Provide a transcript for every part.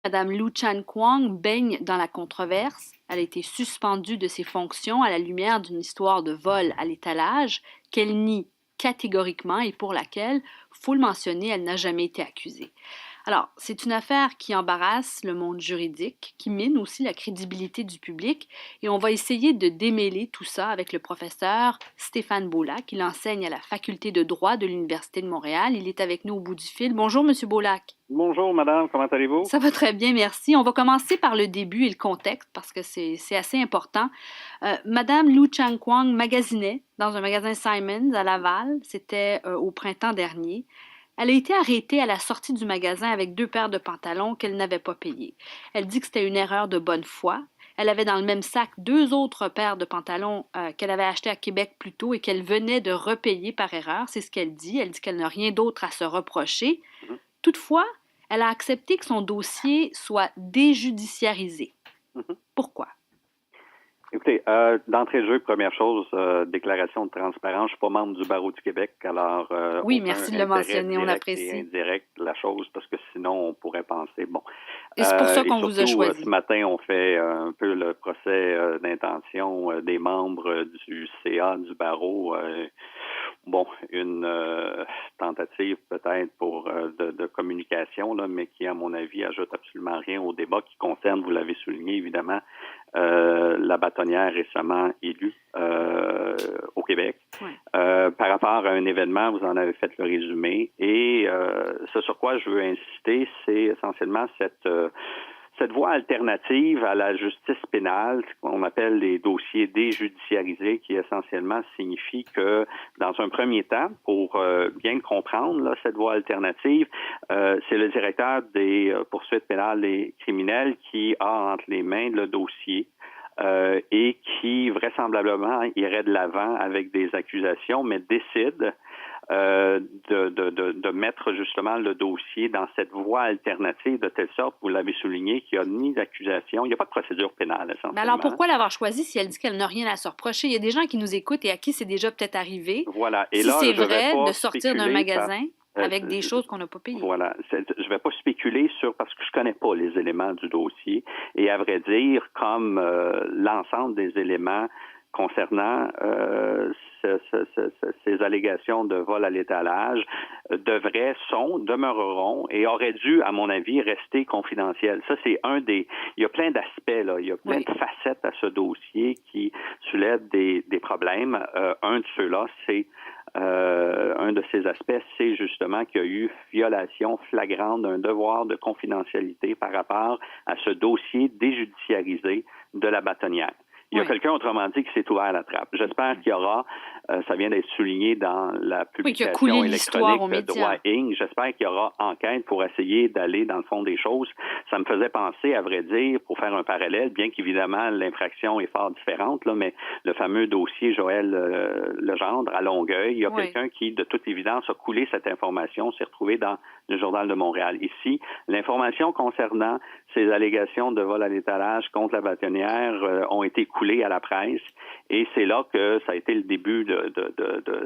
Madame Lu Chan-Kwong baigne dans la controverse. Elle a été suspendue de ses fonctions à la lumière d'une histoire de vol à l'étalage qu'elle nie catégoriquement et pour laquelle, faut le mentionner, elle n'a jamais été accusée. Alors, c'est une affaire qui embarrasse le monde juridique, qui mine aussi la crédibilité du public, et on va essayer de démêler tout ça avec le professeur Stéphane Beaulac. Il enseigne à la faculté de droit de l'Université de Montréal. Il est avec nous au bout du fil. Bonjour, Monsieur Beaulac. Bonjour, madame, comment allez-vous? Ça va très bien, merci. On va commencer par le début et le contexte parce que c'est assez important. Madame Lu Chang-Kwang magasinait dans un magasin Simons à Laval. C'était au printemps dernier. Elle a été arrêtée à la sortie du magasin avec 2 paires de pantalons qu'elle n'avait pas payées. Elle dit que c'était une erreur de bonne foi. Elle avait dans le même sac 2 autres paires de pantalons qu'elle avait achetées à Québec plus tôt et qu'elle venait de repayer par erreur. C'est ce qu'elle dit. Elle dit qu'elle n'a rien d'autre à se reprocher. Mhm, Toutefois, elle a accepté que son dossier soit déjudiciarisé. mhm. Pourquoi? Écoutez, d'entrée de jeu, première chose, déclaration de transparence, je ne suis pas membre du Barreau du Québec, alors Oui, aucun merci de le intérêt mentionner, on direct et apprécie. indirect de la chose, parce que sinon on pourrait penser, bon. Et c'est pour ça Et qu'on vous a surtout, ce choisi. matin, on fait un peu le procès d'intention des membres du CA du Barreau. Bon, une tentative peut-être pour de communication, là, mais qui, à mon avis, ajoute absolument rien au débat qui concerne, vous l'avez souligné évidemment, la bâtonnière récemment élue au Québec. Ouais. Par rapport à un événement, vous en avez fait le résumé. Et ce sur quoi je veux insister, c'est essentiellement cette voie alternative à la justice pénale, ce qu'on appelle les dossiers déjudiciarisés, qui essentiellement signifie que, dans un premier temps, pour bien comprendre là, cette voie alternative, c'est le directeur des poursuites pénales et criminelles qui a entre les mains le dossier. Et qui vraisemblablement irait de l'avant avec des accusations, mais décide de mettre justement le dossier dans cette voie alternative de telle sorte, vous l'avez souligné, qu'il n'y a ni d'accusation, il n'y a pas de procédure pénale Mais alors, essentiellement. pourquoi l'avoir choisi si elle dit qu'elle n'a rien à se reprocher? Il y a des gens qui nous écoutent et à qui c'est déjà peut-être arrivé. Voilà. Et Si là, c'est je ne vais vrai, de pas sortir d'un spéculer magasin euh, avec des choses qu'on n'a pas payées. voilà. Je vais pas spéculer sur parce que je connais pas les éléments du dossier. Et à vrai dire, comme l'ensemble des éléments concernant ces allégations de vol à l'étalage demeureront et auraient dû, à mon avis, rester confidentiels. Ça, c'est il y a plein d'aspects, là. Il y a plein de facettes à ce dossier qui soulèvent des problèmes. Un de ceux-là, c'est un de ces aspects, c'est justement qu'il y a eu violation flagrante d'un devoir de confidentialité par rapport à ce dossier déjudiciarisé de la bâtonnière. Il y a quelqu'un, autrement dit, qui s'est ouvert la trappe. J'espère qu'il y aura, ça vient d'être souligné dans la publication électronique de Droit Inc., j'espère qu'il y aura enquête pour essayer d'aller dans le fond des choses. Ça me faisait penser, à vrai dire, pour faire un parallèle, bien qu'évidemment l'infraction est fort différente, là, mais le fameux dossier Joël Legendre à Longueuil, il y a quelqu'un qui, de toute évidence, a coulé cette information, s'est retrouvé dans le Journal de Montréal. Ici, l'information concernant ces allégations de vol à l'étalage contre la bâtonnière ont été coulées à la presse et c'est là que ça a été le début de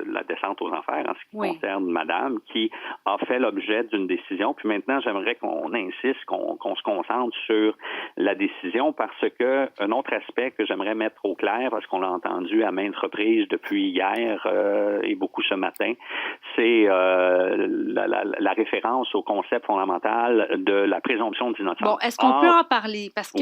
la descente aux enfers en ce qui concerne madame qui a fait l'objet d'une décision. Puis maintenant, j'aimerais qu'on insiste, qu'on se concentre sur la décision parce que un autre aspect que j'aimerais mettre au clair, parce qu'on l'a entendu à maintes reprises depuis hier et beaucoup ce matin, c'est la référence au concept fondamental de la présomption d'innocence. Bon, est-ce qu'on peut en parler? Parce que,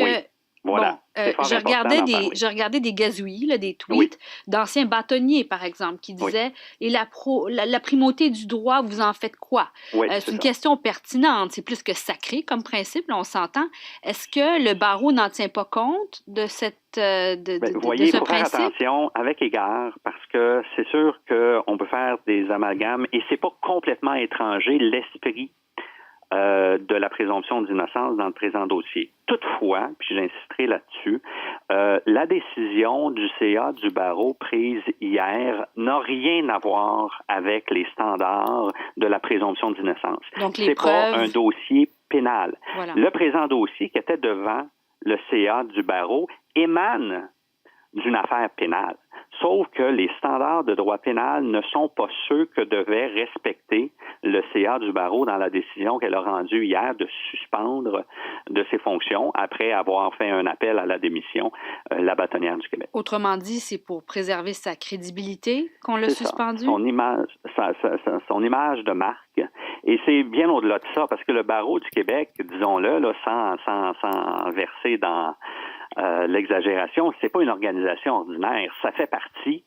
voilà. je regardais des gazouillis, là, des tweets d'anciens bâtonniers, par exemple, qui disaient « Et la primauté du droit, vous en faites quoi? C'est une question pertinente, c'est plus que sacré comme principe, là, on s'entend. Est-ce que le barreau n'en tient pas compte de cette vous voyez, il faut faire attention avec égard parce que c'est sûr qu'on peut faire des amalgames et c'est pas complètement étranger l'esprit de la présomption d'innocence dans le présent dossier. Toutefois, puis j'insisterai là-dessus, la décision du CA du barreau prise hier n'a rien à voir avec les standards de la présomption d'innocence. Donc, c'est pas un dossier pénal. Voilà. Le présent dossier qui était devant le CA du barreau émane d'une affaire pénale. sauf que les standards de droit pénal ne sont pas ceux que devait respecter le CA du barreau dans la décision qu'elle a rendue hier de suspendre de ses fonctions après avoir fait un appel à la démission la bâtonnière du Québec. Autrement dit, c'est pour préserver sa crédibilité qu'on l'a C'est ça. suspendu? Son image de marque. Et c'est bien au-delà de ça, parce que le barreau du Québec, disons-le, là, sans verser dans l'exagération, c'est pas une organisation ordinaire. Ça fait partie,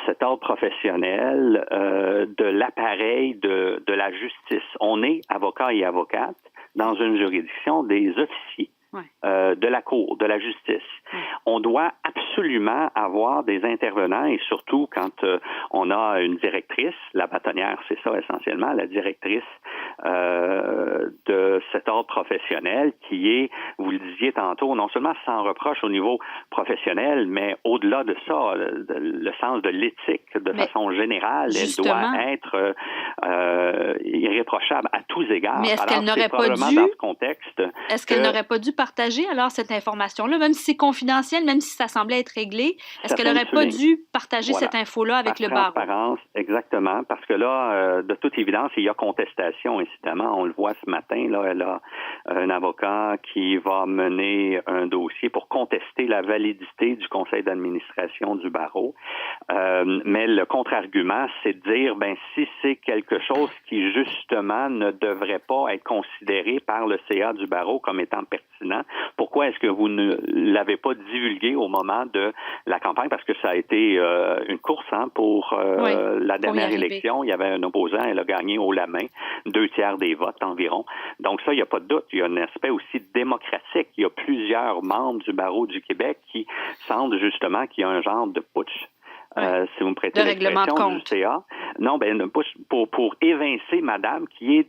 cet ordre professionnel, de l'appareil de la justice. On est avocat et avocate dans une juridiction des officiers. Ouais. De la Cour, de la justice. Ouais. On doit absolument avoir des intervenants et surtout quand on a une directrice, la bâtonnière, c'est ça essentiellement, la directrice de cet ordre professionnel qui est, vous le disiez tantôt, non seulement sans reproche au niveau professionnel, mais au-delà de ça, le sens de l'éthique de façon générale, justement, elle doit être irréprochable à tous égards. Mais est-ce qu'elle n'aurait pas dû, dans ce contexte, est-ce qu'elle n'aurait pas dû partager alors cette information-là, même si c'est confidentiel, même si ça semblait être réglé, est-ce qu'elle n'aurait pas dû partager cette info-là avec le barreau? Transparence, exactement, parce que là, de toute évidence, il y a contestation, incidemment. On le voit ce matin, là, elle a un avocat qui va mener un dossier pour contester la validité du conseil d'administration du barreau. Mais le contre-argument, c'est de dire, ben si c'est quelque chose qui, justement, ne devrait pas être considéré par le CA du barreau comme étant pertinent, pourquoi est-ce que vous ne l'avez pas divulgué au moment de la campagne? Parce que ça a été une course pour la dernière élection. Il y avait un opposant, elle a gagné haut la main, 2/3 des votes environ. Donc ça, il n'y a pas de doute. Il y a un aspect aussi démocratique. Il y a plusieurs membres du barreau du Québec qui sentent justement qu'il y a un genre de putsch. Si vous me prêtez l'expression du CA. Non, ben pour évincer madame qui est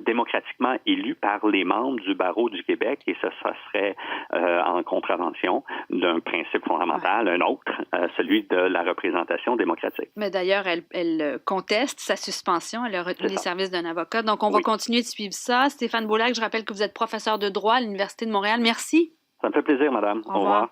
démocratiquement élue par les membres du barreau du Québec, et ça serait en contravention d'un principe fondamental, un autre, celui de la représentation démocratique. Mais d'ailleurs, elle conteste sa suspension. Elle a retenu les services d'un avocat. Donc, on va continuer de suivre ça. Stéphane Beaulac, je rappelle que vous êtes professeur de droit à l'Université de Montréal. Merci. Ça me fait plaisir, madame. Au revoir.